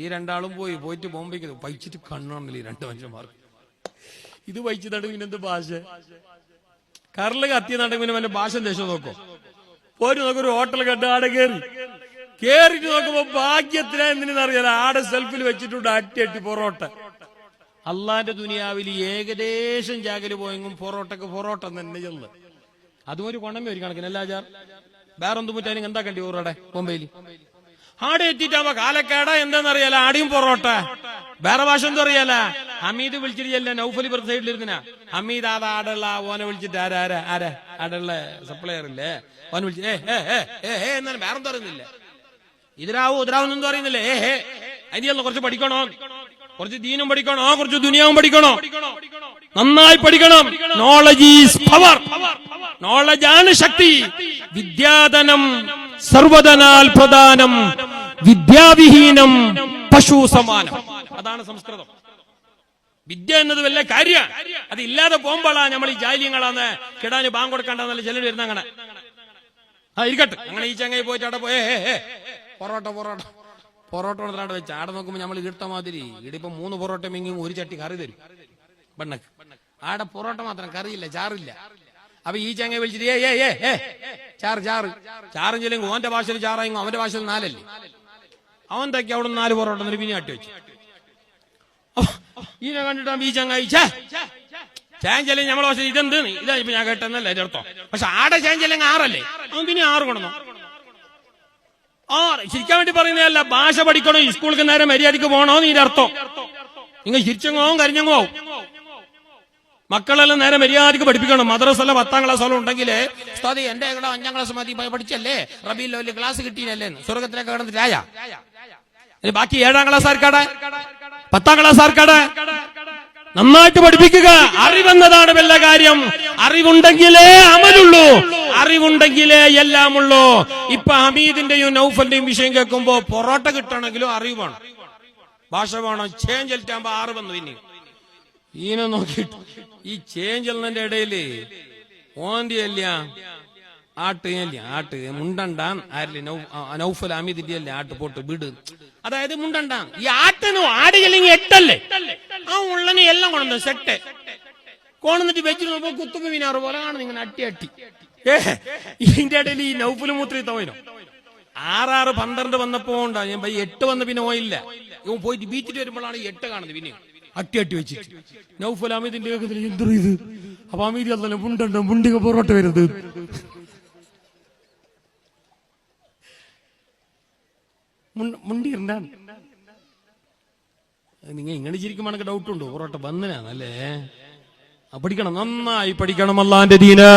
ഈ രണ്ടാളും പോയിട്ട് ബോംബെക്ക് വഹിച്ചിട്ട് കണ്ണാണില്ല ഈ രണ്ട് മനുഷ്യന്മാർക്ക്. ഇത് വഹിച്ചു നടുവിനെന്ത് ഭാഷ, കറല് കത്തിയ നടുവിന് അവന്റെ ഭാഷ ദേശം നോക്കോ. പോയിട്ട് നോക്കൊരു ഹോട്ടൽ കണ്ട് ആടെ കേറിയിട്ട് നോക്കുമ്പോ ഭാഗ്യത്തിനാ എന്തിനെന്നറിയാല ആടെ സെൽഫിൽ വെച്ചിട്ടുണ്ട് അട്ടി പൊറോട്ട. അള്ളാന്റെ ദുനിയാവിൽ ഏകദേശം ജാഗല് പോയെങ്കും പൊറോട്ട തന്നെ ചെന്ന് അതും ഒരു കൊണ്ടമേ ഒരു കണക്കിന് എല്ലാജാർ വേറൊന്നും മുറ്റാനും എന്താ കണ്ടി ഊറടെ ബോംബെയിൽ ആടെ എത്തിയിട്ടാവുമ്പോ കാലക്കാട എന്താന്നറിയാല ആടെയും പൊറോട്ട. വേറെ ഭാഷ ഒന്നും അറിയാല. ഹമീദ് വിളിച്ചിട്ടില്ല, നൗഫലി പുറത്ത് സൈഡിലിരുന്ന ഹമീദ് ആടുള്ള ഓനെ വിളിച്ചിട്ട് ആടുള്ള സപ്ലയർ ഇല്ലേ ഓനെ വിളിച്ചിട്ട് എന്നാലും വേറെന്തും അറിയുന്നില്ല. ഇതിരാവെന്നൊന്നും അറിയുന്നില്ല. അതിന് കുറച്ച് പഠിക്കണോ, കുറച്ച് ദീനും പഠിക്കണോ, കുറച്ച് ദുനിയാവും പഠിക്കണോ, നന്നായി പഠിക്കണം. നോളജ് ഈസ് പവർ, നോളജാണ് ശക്തി. വിദ്യാധനം സർവധനാൽ പ്രധാനം, വിദ്യാവിഹീനം പശു സമാനം. അതാണ് സംസ്കൃതം. വിദ്യ എന്നത് വലിയ കാര്യമാണ്. അത് ഇല്ലാതെ പോകുമ്പോഴാ നമ്മൾ ഈ ജാലിയങ്ങളാന്ന് കിടാന് ബാങ്ക് കൊടുക്കണ്ടെന്നല്ല ചിലർ വരുന്ന. അങ്ങനെ ഇരിക്കട്ടെ, അങ്ങനെ ഈ ചങ്ങായി പോയിട്ട് അവിടെ പോയേ പൊറോട്ട കൊടുത്താണ്ട് വെച്ച് ആടെ നോക്കുമ്പോ നമ്മൾ ഇടുത്ത മാതിരി ഇടിപ്പം 3 പൊറോട്ട മെങ്കിലും ഒരു ചട്ടി കറി തരും ബണ്ണക്ക്. ആടെ പൊറോട്ട മാത്രം, കറിയില്ല, ചാറില്ല. അപ്പൊ ഈ ചങ്ങ വിളിച്ചിട്ട് ചാറും ചെല്ലെങ്കിൽ ഓന്റെ ഭാഷയിൽ ചാറായെങ്കിൽ അവന്റെ ഭാഷയിൽ 4 അല്ലേ. അവൻ തക്കി അവിടെ 4 പൊറോട്ട എന്നിട്ട് പിന്നെ അട്ടി വെച്ചു. ഇതിനെ കണ്ടിട്ടാ ഈ ചങ്ങായി ചാഞ്ചല്ലേ നമ്മളെ ഭാഷ ഇതെന്ത് ഇതാ ഇപ്പൊ ഞാൻ കേട്ടെന്നല്ലേ എന്റെ അർത്ഥം. പക്ഷെ ആടെ ചാഞ്ചല്ലെങ്കിൽ 6 അല്ലേ, അവൻ പിന്നെ 6 കൊണ്ടു. ചിരിക്കാൻ വേണ്ടി പറയുന്നതല്ല, ഭാഷ പഠിക്കണോ, സ്കൂൾക്ക് നേരെ മര്യാദക്ക് പോകണോ നീന്റെ അർത്ഥം. നിങ്ങൾ ചിരിച്ചങ്ങോവും കരിഞ്ഞങ്ങോവും. മക്കളെല്ലാം നേരെ മര്യാദക്ക് പഠിപ്പിക്കണം. മദ്രസല്ല 10ാം ക്ലാസ്സോളം ഉണ്ടെങ്കിലേ ഉസ്താദ് എന്റെ 5ാം ക്ലാസ് മതി പഠിച്ചല്ലേ, റബീൽ വലിയ ക്ലാസ് കിട്ടിയില്ലേ, സ്വർഗത്തിലേക്ക് കിടന്നിട്ട് രാജ. ബാക്കി 7ാം ക്ലാസ് ആർക്കാടെ, 10ാം ക്ലാസ് ആർക്കാടെ? നന്നായിട്ട് പഠിപ്പിക്കുക. അറിവെന്നതാണ് വല്ല കാര്യം. അറിവുണ്ടെങ്കിലേ അമലുള്ളൂ, അറിവുണ്ടെങ്കിലേ എല്ലാമുള്ളൂ. ഇപ്പൊ ഹമീദിന്റെയും നൗഫലിന്റെയും വിഷയം കേൾക്കുമ്പോ പൊറോട്ട കിട്ടണമെങ്കിലും അറിവ് വേണം, ഭാഷ വേണം. ചേഞ്ചലിട്ടാകുമ്പോ 6 വന്നു. പിന്നെ ഈനെ നോക്കിയിട്ട് ഈ ചേഞ്ചലിന്റെ ഇടയില് ഓന്തിയല്ല ആട്ട് മുണ്ടണ്ടാൻ ആരില്ലേ നൗഫൽ ഹമീദിന്റെ അല്ലേ ആട്ട് പോട്ട് വീട്. അതായത് മുണ്ടണ്ടാൻ ഈ ആട്ടിനു ആടുകളിങ്ങി 8 അല്ലേ, ആ ഉള്ളനെ എല്ലാം കൊണ്ടു സെറ്റ് കൊണ്ടിട്ട് വെച്ച് നോക്കുമ്പോ കുത്തുമ്പോ വിനാറ് പോലെ കാണുന്നു ഇങ്ങനെ അട്ടി. ഇതിന്റെ ഇടയിൽ ഈ നൗഫല് മൂത്രി തോയിനോ 6 12 വന്നപ്പോ ഉണ്ടാ ഞാൻ 8 വന്ന പിന്നെ പോയില്ല. ഇവൻ പോയിട്ട് ബീച്ചിട്ട് വരുമ്പോഴാണ് 8 കാണുന്നത്. പിന്നെ അട്ടി വെച്ചിട്ട് നൗഫൽ ഹമീദിന്റെ എന്തൊരു ഇത്. അപ്പൊ ഹമീദ് അതല്ല മുണ്ടണ്ട മുണ്ടിക പൊറോട്ട വരുന്നത്. മുണ്ടി ഉണ്ടാണ്. നിങ്ങൾ ഇങ്ങനെ ചിരിക്കുമ്പോൾ ഡൗട്ട് ഉണ്ടോ? പൊറോട്ട ബന്ധനാണല്ലേ. പഠിക്കണം, നന്നായി പഠിക്കണം. അല്ലാഹുവിന്റെ ദീന്